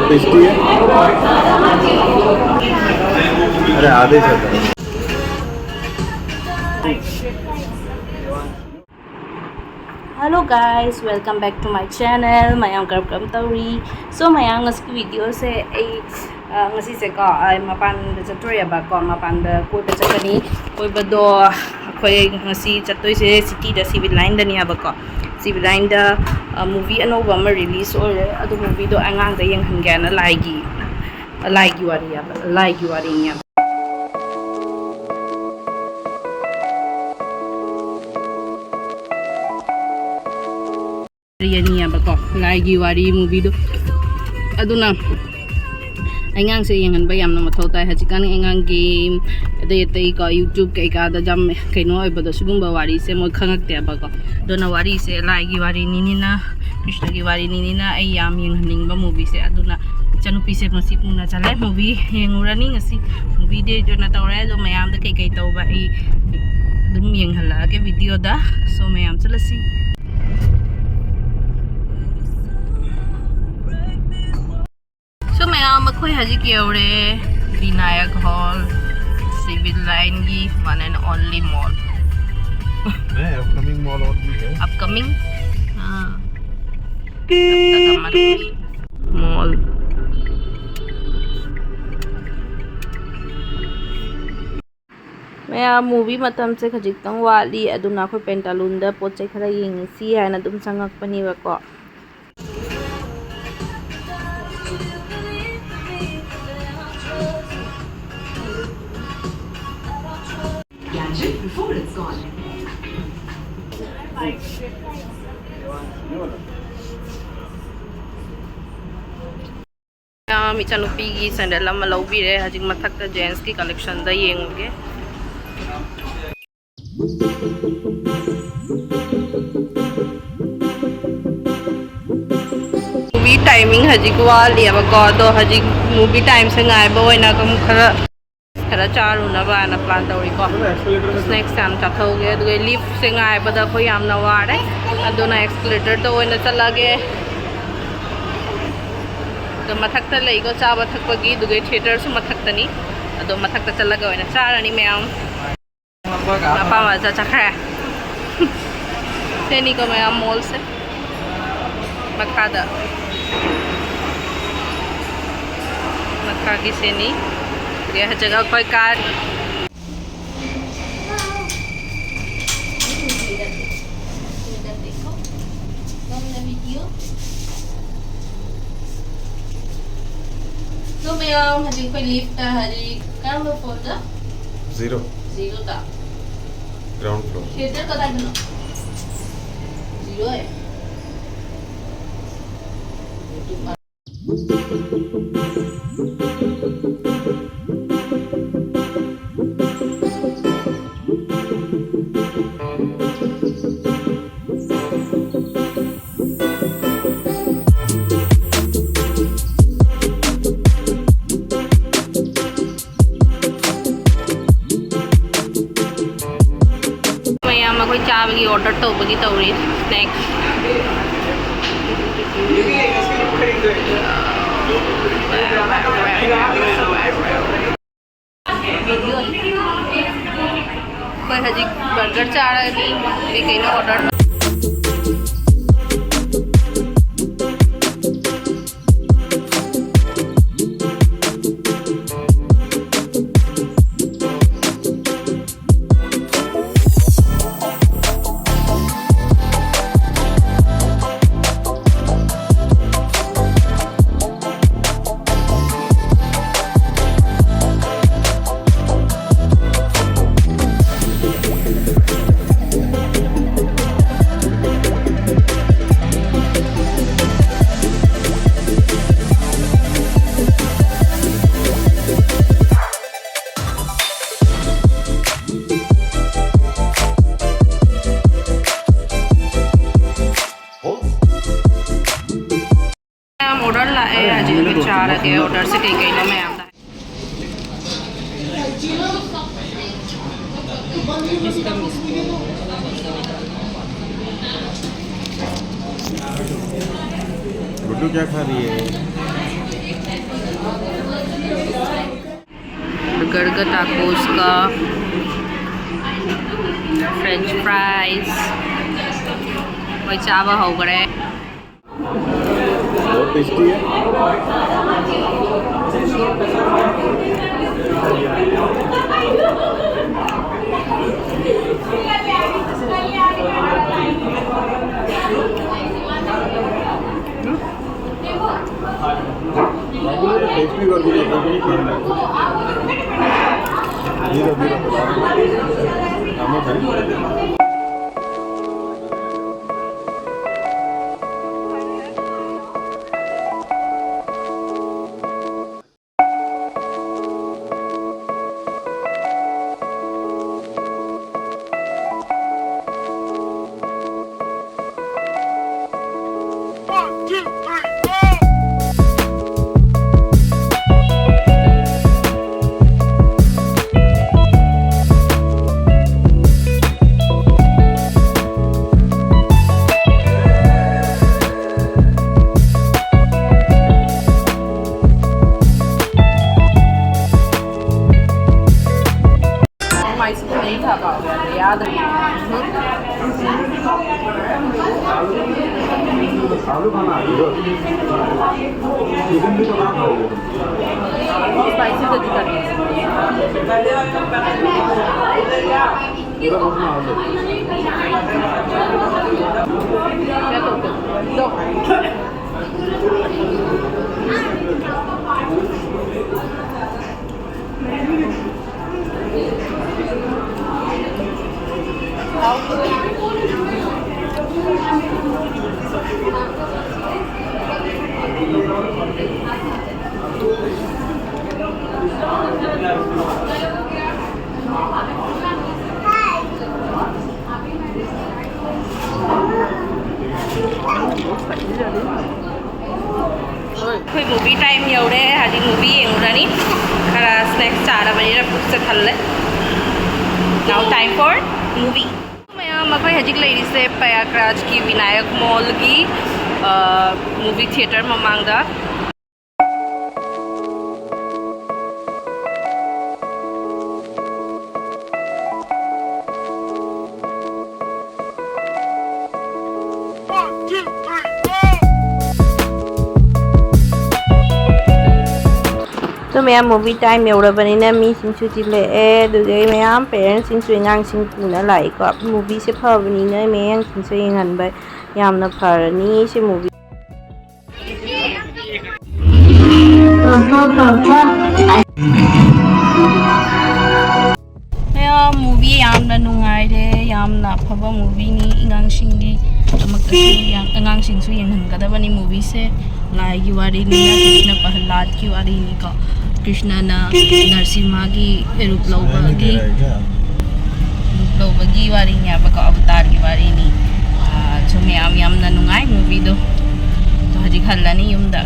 Tasty है। अरे आधे से Hello guys, welcome back to my channel. Mayang karkam tauri. So mayang ngaski video se ay ngasi se ko ay mapan da chatoy ba ko mapan da koi ba chakani koi ba do koi ngasi chatoy se city da civil line da ni ba ko civil line da movie anova ma release ore adu movie do angang da yeng hanga na laigi wari ya Riani ba ko laigi wari movie do aduna angang se yang ba yam na mathau tai hajikan angang game adai ko YouTube kai ka da jam kaino ai ba da sugumba wari se mo khangak te ba ko dona wari se laigi wari ni na Krishna gi wari ni na ai yam yang haning ba movie se aduna chanupi se ngasi puna chale movie yengurani ngasi movie de jona tawre do mayam da kai taw ba ai dum yeng hala ke video da so mayam chalasi So mayam akhoi haji kiaure Vinayak Hall Civil Line की one and only mall है upcoming mall और भी है। upcoming हाँ तब तक mall mayam movie matam se khajitang wali aduna khoi pentalun da pot chai khara yengsi haina dum sangak pani ba ko before it's gone. mi chanupi gi sandal lama laubi re hajing mathak ta jeans ki collection da yenguge movie timing hajik wali aba ko do hajik movie time se ngai ba oina kam khara charu na ba na plan tawri ko snacks sam chathoge du lift se ngai ba da ko yam na ware aduna escalator to oina chalage तो मथक्ता लेगो चाबा थकपगी दुगे theatre सु मथक्तनी अदो मथक्ता चलगा ओइना Charani ma'am आपा मजा चखरा सेनी को ma'am mall से मखादा मक्का की सेनी यह जगह कोई car So mayam hajing koi lift hari karamba floor da zero da ground floor. theater kada gano zero hai कोई चावली ऑर्डर तो बगी तौरी स्नैक्स कोई हजी बर्गर चारनी भी कहीं ना ऑर्डर ऑर्डर लाए आज चार के ऑर्डर से कई कई मैं आता गुड्डू क्या खा रही है? बर्गर का टाकोस का फ्रेंच फ्राइज वही चावा हो गए बहुत टेस्टी है। टेस्टी कर दीजिए धीरे धीरे नहीं खा पाओगे याद आलू खाना चिकन भी तो ना खाओगे स्पाइसी तो दिक्कत पूरा खाना आलू क्या करते दो कोई मूवी टाइम एवढे हाजी मूवी येऊरानी खरा स्नॅक्स चारबनीरा पुस्तक खाल्लंय नाउ टाइम फॉर मूवी मखोई हजिक लेरिसे प्रयागराज की विनायक मॉल की मूवी थिएटर ममांगदा तो मैं मूवी टाइम एवढबनीना मीसिंगसु चिल्लेए दुगे मैम पेरेंट्स सिंगसु अंगांगसिंग पुना लाइको मूवी से फबनीना मैंगसिंगसु यंगनबाय यामना फरनी से मूवी मूवी यामना नुंगाइरे यामना फबा मूवी नी इंगांगसिंगी अंगांगसिंगसु यंगनगदबनी मूवी से लाई की वारी नी कृष्ण प्रहलाद की वारी नी का कृष्ण नरसिम्हा की रूप लौबगी वारी को अवतार की वारी नी जो मैम नुंगाई मूवी दो तो हजी हल्लानी युमदा